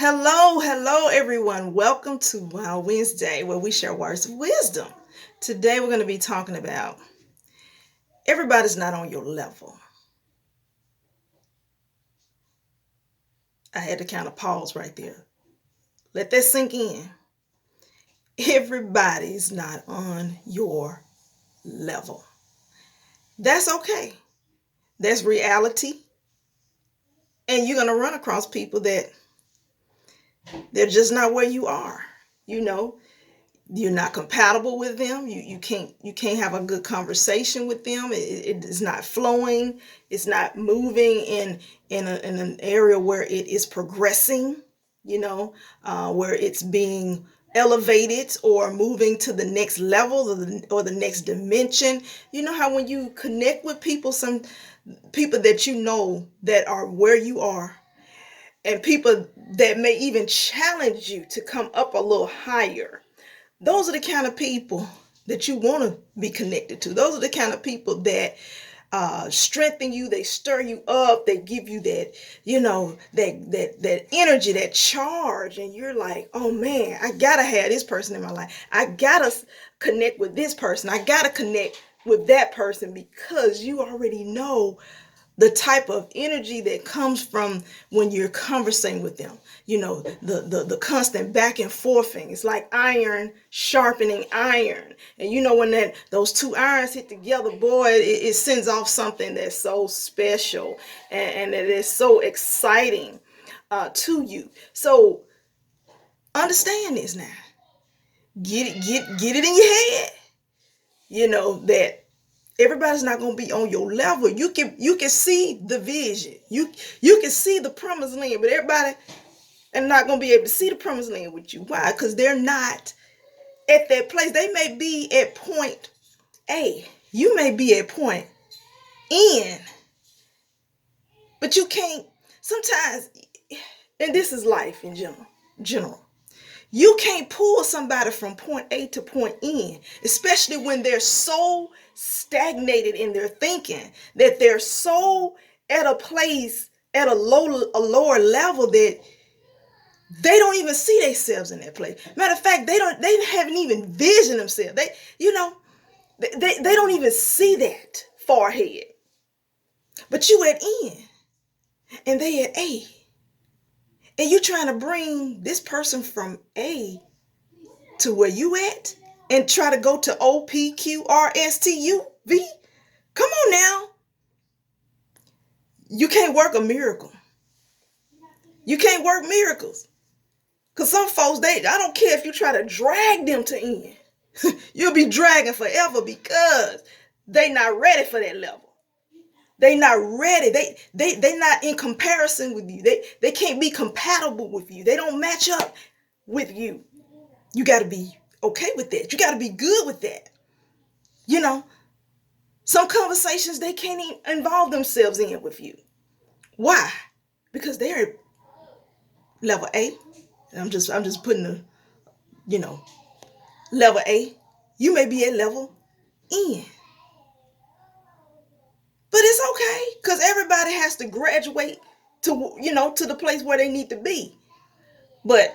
Hello, everyone. Welcome to Wild Wednesday, where we share words of wisdom. Today, we're going to be talking about everybody's not on your level. I had to kind of pause right there. Let that sink in. Everybody's not on your level. That's okay. That's reality. And you're going to run across people that they're just not where you are. You know, you're not compatible with them. You can't have a good conversation with them. It is not flowing. It's not moving in an area where it is progressing, where it's being elevated or moving to the next level or the next dimension. You know how when you connect with people, some people that you know that are where you are, and people that may even challenge you to come up a little higher. Those are the kind of people that you want to be connected to. Those are the kind of people that strengthen you. They stir you up. They give you that, that energy, that charge. And you're like, oh man, I gotta have this person in my life. I gotta connect with this person. I gotta connect with that person, because you already know the type of energy that comes from when you're conversing with them. The constant back and forth thing. It's like iron sharpening iron. And when those two irons hit together, boy, it sends off something that's so special, and it is so exciting to you. So understand this now. Get it in your head. That everybody's not going to be on your level. You can see the vision. You can see the promised land, but everybody are not going to be able to see the promised land with you. Why? Because they're not at that place. They may be at point A. You may be at point N. But you can't sometimes, and this is life in general. You can't pull somebody from point A to point N, especially when they're so stagnated in their thinking, that they're so at a place, at a lower level, that they don't even see themselves in that place. Matter of fact, they haven't even visioned themselves. They don't even see that far ahead. But you at N and they at A. And you trying to bring this person from A to where you at and try to go to OPQRSTUV? Come on now. You can't work a miracle. You can't work miracles. Because some folks, I don't care if you try to drag them to end. You'll be dragging forever, because they not ready for that level. They not ready. They not in comparison with you. They can't be compatible with you. They don't match up with you. You got to be okay with that. You got to be good with that. Some conversations they can't even involve themselves in with you. Why? Because they're level A. And I'm just putting the, level A. You may be at level N. But it's okay, because everybody has to graduate to the place where they need to be. But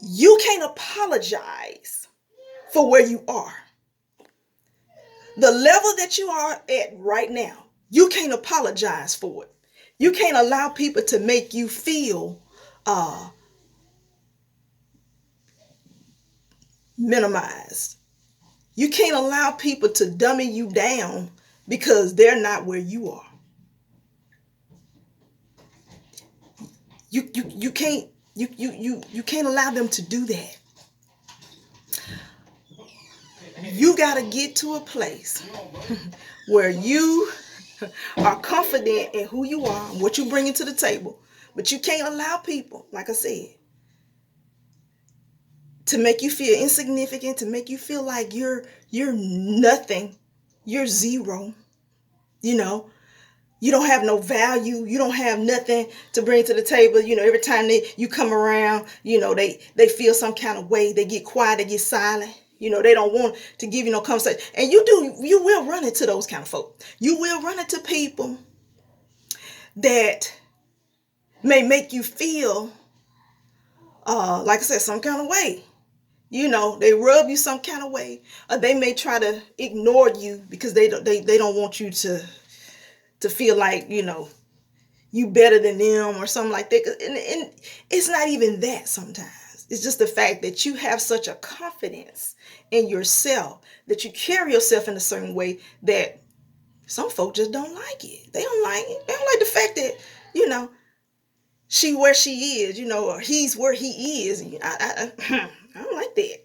you can't apologize for where you are. The level that you are at right now, you can't apologize for it. You can't allow people to make you feel minimized. You can't allow people to dummy you down because they're not where you are. You can't allow them to do that. You got to get to a place where you are confident in who you are and what you bring to the table. But you can't allow people, like I said, to make you feel insignificant, to make you feel like you're nothing, you're zero. You don't have no value. You don't have nothing to bring to the table. Every time you come around, they feel some kind of way. They get quiet, they get silent. They don't want to give you no conversation. And you will run into those kind of folk. You will run into people that may make you feel, like I said, some kind of way. They rub you some kind of way, or they may try to ignore you because they don't want you to feel like you better than them or something like that. And it's not even that sometimes. It's just the fact that you have such a confidence in yourself that you carry yourself in a certain way that some folk just don't like it. They don't like it. They don't like the fact that, you know, she where she is, or he's where he is. I don't like that.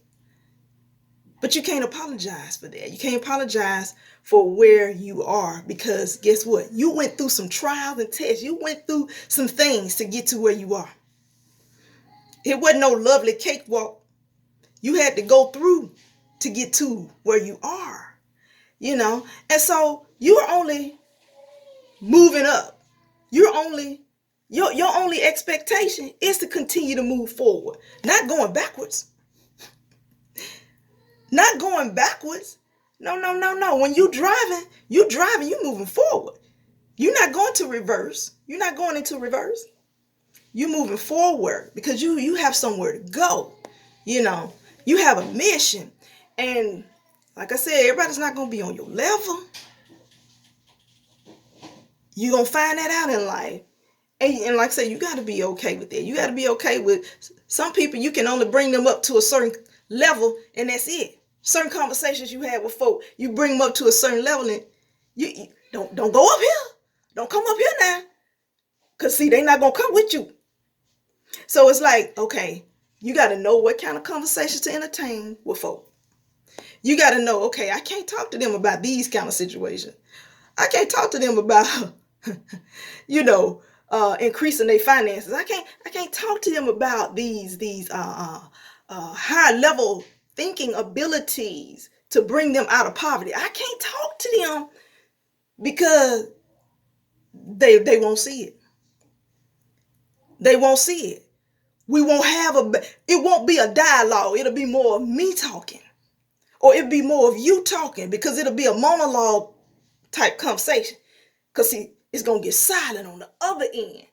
But you can't apologize for that. You can't apologize for where you are, because guess what? You went through some trials and tests. You went through some things to get to where you are. It wasn't no lovely cakewalk. You had to go through to get to where you are, And so you're only moving up. Your only expectation is to continue to move forward, not going backwards. Not going backwards. No, no, no, no. When you're driving, you're moving forward. You're not going to reverse. You're not going into reverse. You're moving forward because you have somewhere to go. You have a mission. And like I said, everybody's not going to be on your level. You're going to find that out in life. And like I said, you got to be okay with that. You got to be okay with some people. You can only bring them up to a certain level, and that's it. Certain conversations you have with folk, you bring them up to a certain level, and you don't go up here. Don't come up here now, because see, they're not going to come with you. So it's like, okay, you got to know what kind of conversations to entertain with folk. You got to know, okay, I can't talk to them about these kind of situations. I can't talk to them about, increasing their finances. I can't talk to them about these high level thinking abilities to bring them out of poverty. I can't talk to them because they won't see it. They won't see it. We won't have it won't be a dialogue. It'll be more of me talking, or it'll be more of you talking, because it'll be a monologue type conversation. Because see, it's going to get silent on the other end.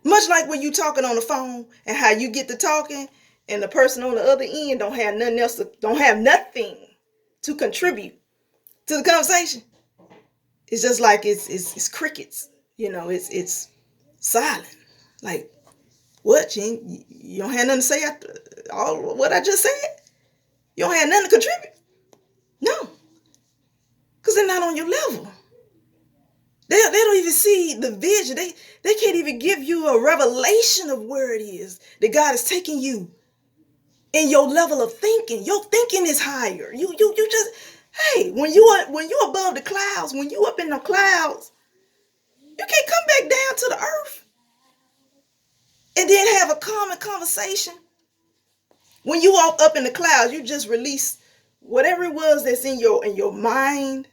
Much like when you talking on the phone and how you get to talking and the person on the other end don't have nothing to contribute to the conversation. It's just like it's crickets. It's silent. Like, what? You don't have nothing to say after all what I just said? You don't have nothing to contribute? No. Because they're not on your level. They don't even see the vision. They can't even give you a revelation of where it is that God is taking you in your level of thinking. Your thinking is higher. You just, hey, when you above the clouds, when you up in the clouds, you can't come back down to the earth and then have a common conversation. When you all up in the clouds, you just release whatever it was that's in your mind,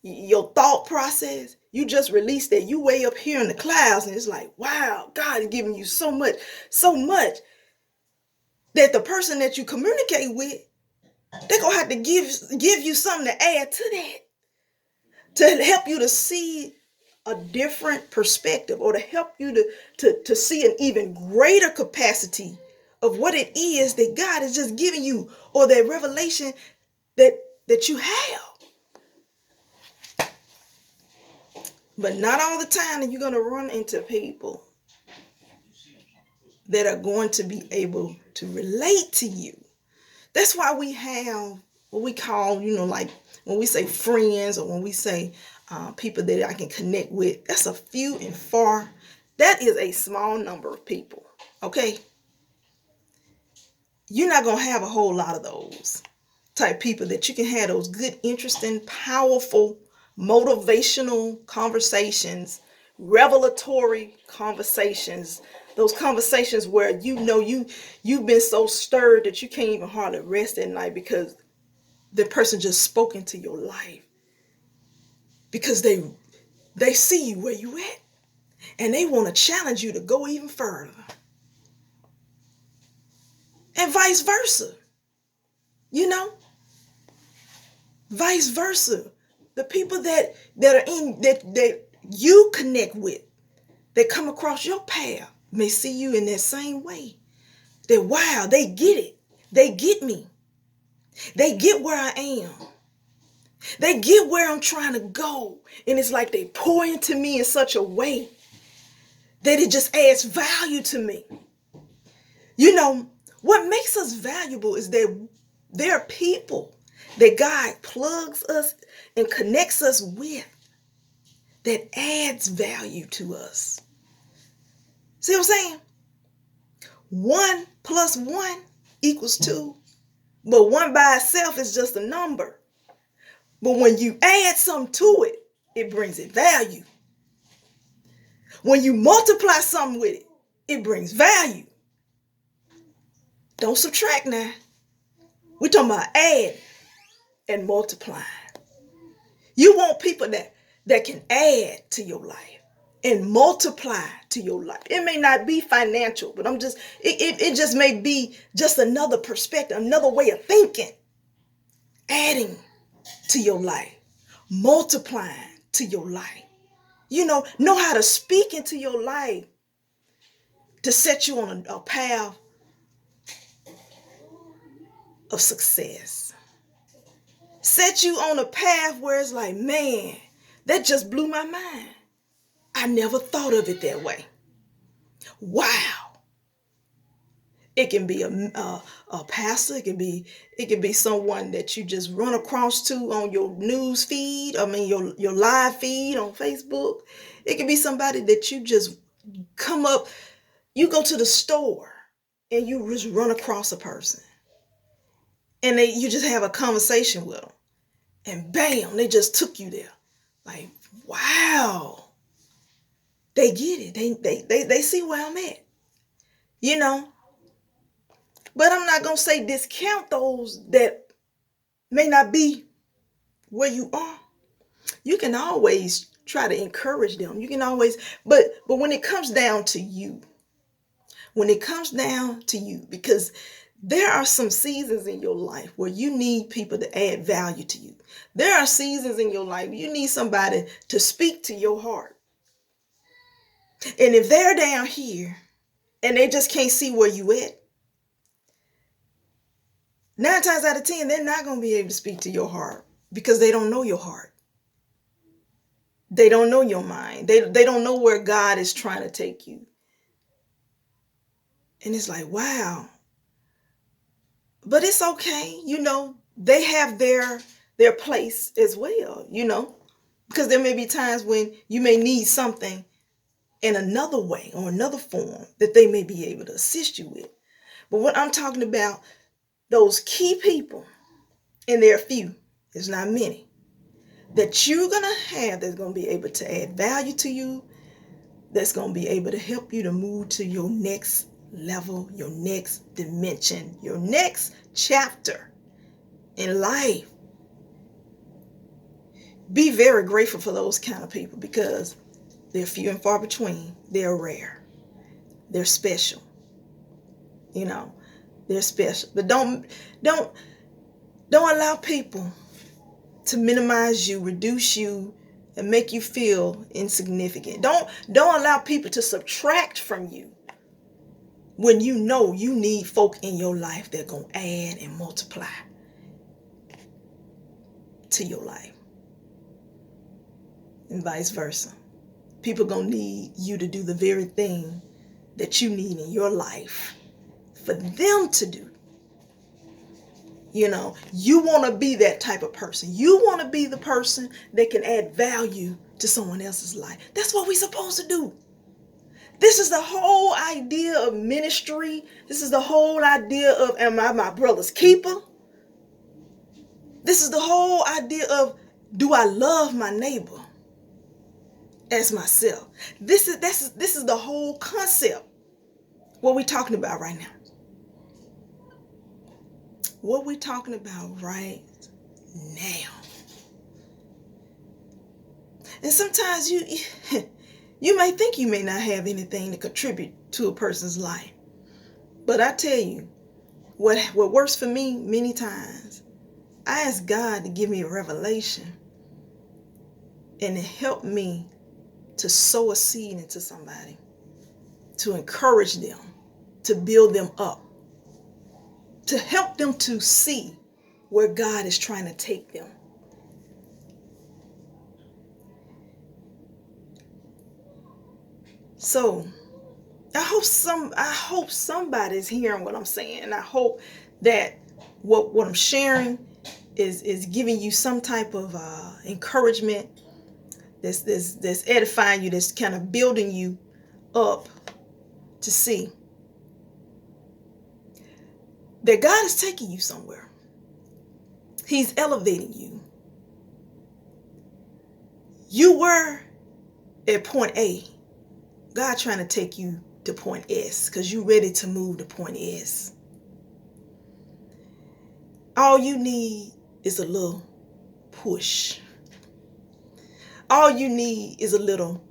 your thought process. You just release that. You way up here in the clouds, and it's like, wow, God is giving you so much that the person that you communicate with, they're gonna have to give you something to add to that, to help you to see a different perspective, or to help you to see an even greater capacity of what it is that God is just giving you, or that revelation that you have. But not all the time that you're going to run into people that are going to be able to relate to you. That's why we have what we call, like when we say friends, or when we say people that I can connect with, that's a few and far. That is a small number of people, okay? You're not going to have a whole lot of those type people that you can have those good, interesting, powerful, motivational conversations, revelatory conversations, those conversations where you've been so stirred that you can't even hardly rest at night because the person just spoke into your life, because they see you where you at, and they want to challenge you to go even further, and vice versa. Vice versa. The people that are in that you connect with, that come across your path may see you in that same way. That, wow, they get it. They get me. They get where I am. They get where I'm trying to go. And it's like they pour into me in such a way that it just adds value to me. You know, what makes us valuable is that there are people that God plugs us and connects us with that adds value to us. See what I'm saying? 1 + 1 = 2. But 1 by itself is just a number. But when you add something to it, it brings it value. When you multiply something with it, it brings value. Don't subtract now. We're talking about add and multiply. You want people that can add to your life and multiply to your life. It may not be financial, but it just may be just another perspective, another way of thinking. Adding to your life, multiplying to your life. You know how to speak into your life to set you on a path of success. Set you on a path where it's like, man, that just blew my mind. I never thought of it that way. Wow. It can be a pastor. It can be someone that you just run across to on your news feed. Your live feed on Facebook. It can be somebody that you just come up. You go to the store and you just run across a person, and you just have a conversation with them, and bam, they just took you there. Like, wow, they get it. They see where I'm at. You know. But I'm not going to say discount those that may not be where you are. You can always try to encourage them. You can always, but when it comes down to you, because there are some seasons in your life where you need people to add value to you. There are seasons in your life you need somebody to speak to your heart. And if they're down here and they just can't see where you at, 9 times out of 10, they're not going to be able to speak to your heart because they don't know your heart. They don't know your mind. They don't know where God is trying to take you. And it's like, wow. But it's okay. They have their place as well, because there may be times when you may need something in another way or another form that they may be able to assist you with. But what I'm talking about, those key people, and there are few, there's not many, that you're going to have that's going to be able to add value to you, that's going to be able to help you to move to your next level, your next dimension, your next chapter in life. Be very grateful for those kind of people because they're few and far between. They're rare. They're special. They're special. But don't allow people to minimize you, reduce you, and make you feel insignificant. Don't allow people to subtract from you when you know you need folk in your life that are going to add and multiply to your life. And vice versa. People going to need you to do the very thing that you need in your life for them to do. You want to be that type of person. You want to be the person that can add value to someone else's life. That's what we're supposed to do. This is the whole idea of ministry. This is the whole idea of, am I my brother's keeper? This is the whole idea of, do I love my neighbor as myself? This is the whole concept. What we're talking about right now. What we're talking about right now. And sometimes you may think you may not have anything to contribute to a person's life. But I tell you, what works for me many times, I ask God to give me a revelation and to help me to sow a seed into somebody, to encourage them, to build them up, to help them to see where God is trying to take them. So I hope somebody's hearing what I'm saying. And I hope that what I'm sharing is giving you some type of encouragement, that's edifying you, that's kind of building you up to see that God is taking you somewhere. He's elevating you. You were at point A. God trying to take you to point S because you're ready to move to point S. All you need is a little push. All you need is a little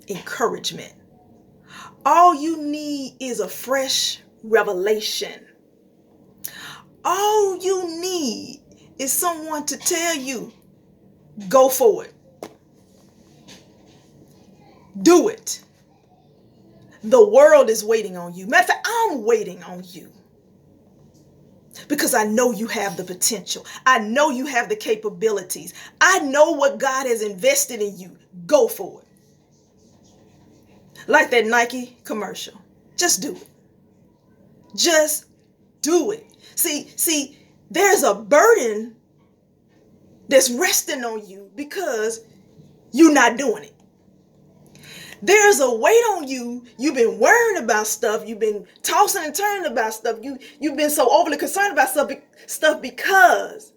encouragement. All you need is a fresh revelation. All you need is someone to tell you, go for it. Do it. The world is waiting on you. Matter of fact, I'm waiting on you. Because I know you have the potential. I know you have the capabilities. I know what God has invested in you. Go for it. Like that Nike commercial. Just do it. Just do it. See, there's a burden that's resting on you because you're not doing it. There's a weight on you. You've been worrying about stuff. You've been tossing and turning about stuff. You've been so overly concerned about stuff because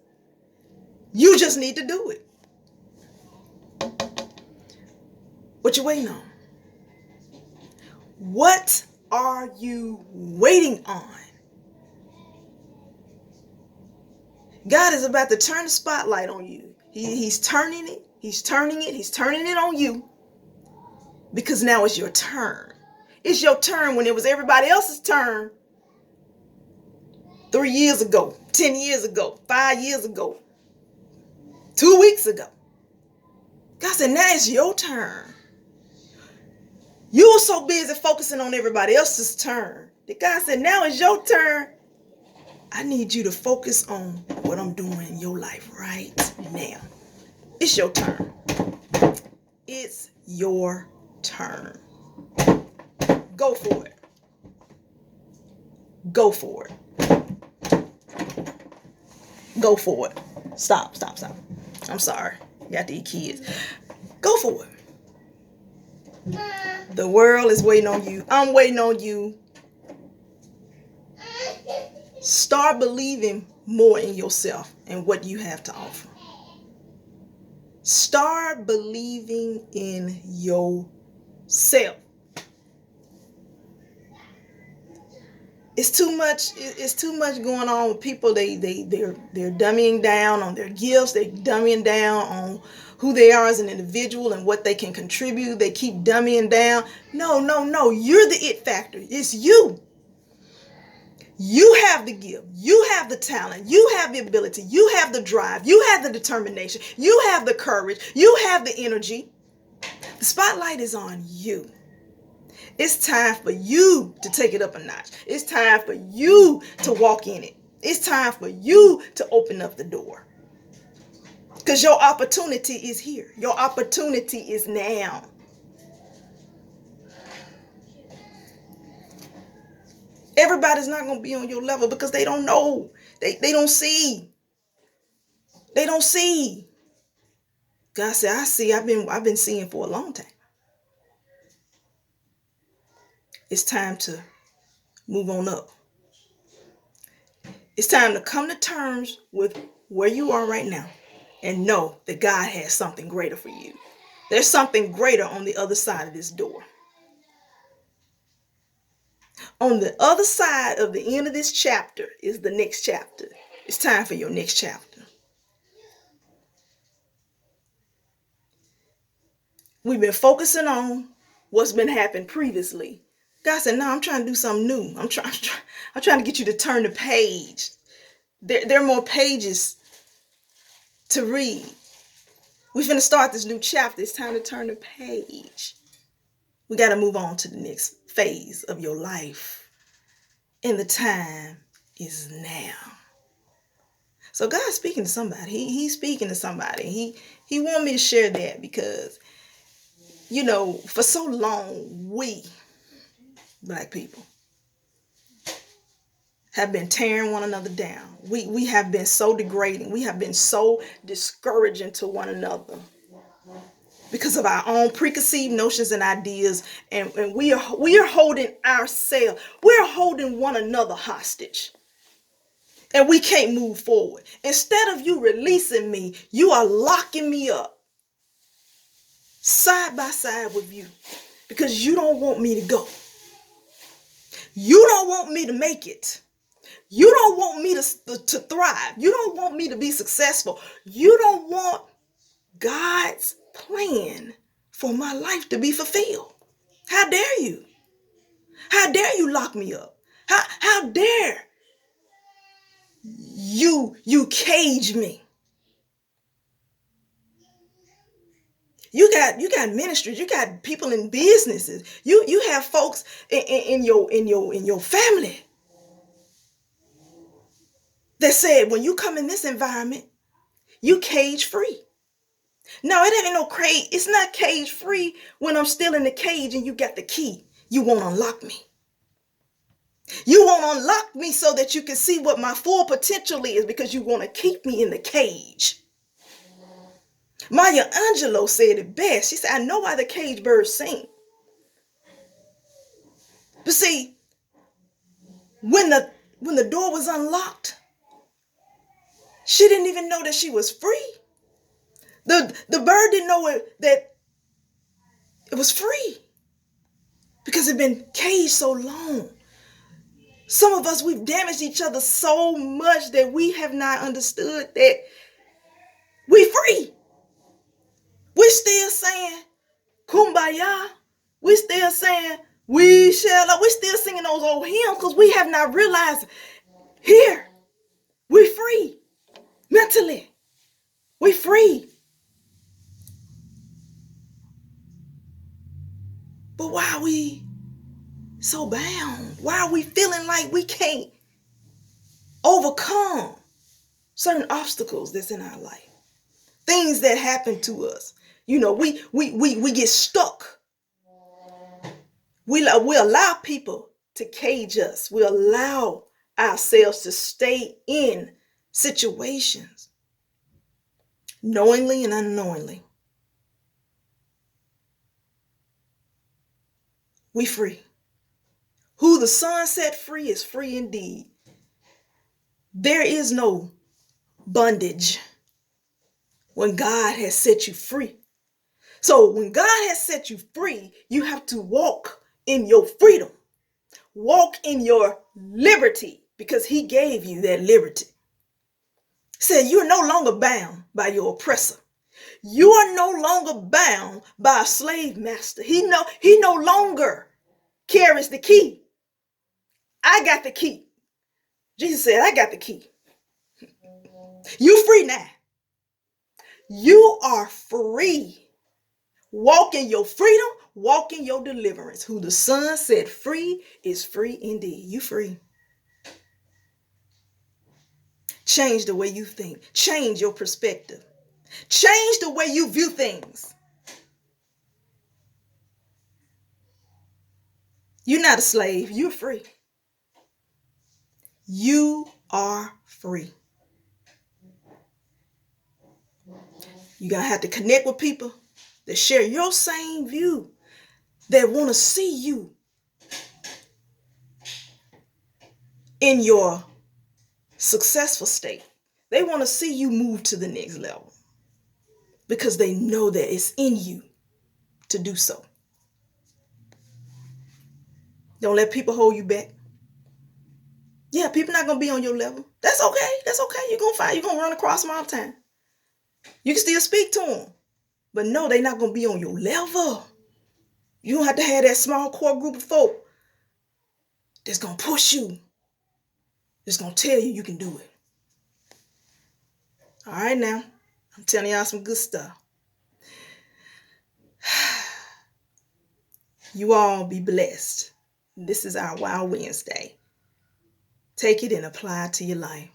you just need to do it. What you waiting on? What are you waiting on? God is about to turn the spotlight on you. He's turning it. He's turning it. He's turning it on you. Because now it's your turn. It's your turn when it was everybody else's turn 3 years ago, 10 years ago, 5 years ago, 2 weeks ago. God said, now it's your turn. You were so busy focusing on everybody else's turn that God said, now it's your turn. I need you to focus on what I'm doing in your life right now. It's your turn. It's your turn. Go for it. Go for it. Go for it. Stop. I'm sorry. Got these kids. Go for it. The world is waiting on you. I'm waiting on you. Start believing more in yourself and what you have to offer. Start believing in yourself. It's too much going on with people. They're dumbing down on their gifts. They're dumbing down on who they are as an individual and what they can contribute. They keep dumbing down. No. You're the it factor. It's you. You have the gift. You have the talent. You have the ability. You have the drive. You have the determination. You have the courage. You have the energy. The spotlight is on you. It's time for you to take it up a notch. It's time for you to walk in it. It's time for you to open up the door. Because your opportunity is here. Your opportunity is now. Everybody's not going to be on your level because they don't know. They don't see. They don't see. God said, I see. I've been seeing for a long time. It's time to move on up. It's time to come to terms with where you are right now and know that God has something greater for you. There's something greater on the other side of this door. On the other side of the end of this chapter is the next chapter. It's time for your next chapter. We've been focusing on what's been happening previously. God said, no, I'm trying to do something new. I'm trying to get you to turn the page. There are more pages to read. We're finna start this new chapter. It's time to turn the page. We got to move on to the next phase of your life. And the time is now. So God's speaking to somebody. He's speaking to somebody. He wanted me to share that because, for so long, we, Black people, have been tearing one another down. We have been so degrading. We have been so discouraging to one another because of our own preconceived notions and ideas. And we are holding ourselves, we're holding one another hostage. And we can't move forward. Instead of you releasing me, you are locking me up side by side with you because you don't want me to go. You don't want me to make it. You don't want me to thrive. You don't want me to be successful. You don't want God's plan for my life to be fulfilled. How dare you? How dare you lock me up? How dare you cage me? You got ministries, you got people in businesses. You have folks in your family that said when you come in this environment, you cage free. No, it ain't no cage. It's not cage free when I'm still in the cage and you got the key. You won't unlock me. You won't unlock me so that you can see what my full potential is because you want to keep me in the cage. Maya Angelou said it best. She said, I know why the cage birds sing. But see, when the door was unlocked, she didn't even know that she was free. The bird didn't know that it was free because it had been caged so long. Some of us, we've damaged each other so much that we have not understood that we free. We're still saying kumbaya. We're still saying we shall. We're still singing those old hymns because we have not realized here we're free mentally. We're free. But why are we so bound? Why are we feeling like we can't overcome certain obstacles that's in our life? Things that happen to us. We get stuck. We allow people to cage us. We allow ourselves to stay in situations knowingly and unknowingly. We free. Who the Son set free is free indeed. There is no bondage when God has set you free. So when God has set you free, you have to walk in your freedom. Walk in your liberty because he gave you that liberty. Said you're no longer bound by your oppressor. You are no longer bound by a slave master. He no longer carries the key. I got the key. Jesus said, I got the key. You free now. You are free. Walk in your freedom. Walk in your deliverance. Who the Son set free is free indeed. You free. Change the way you think. Change your perspective. Change the way you view things. You're not a slave. You're free. You are free. You're going to have to connect with people that share your same view, that want to see you in your successful state. They want to see you move to the next level because they know that it's in you to do so. Don't let people hold you back. Yeah, people not going to be on your level. That's okay. That's okay. You're going to run across them all the time. You can still speak to them. But no, they're not going to be on your level. You don't have to have that small core group of folk that's going to push you. That's going to tell you can do it. All right now. I'm telling y'all some good stuff. You all be blessed. This is our Wow Wednesday. Take it and apply it to your life.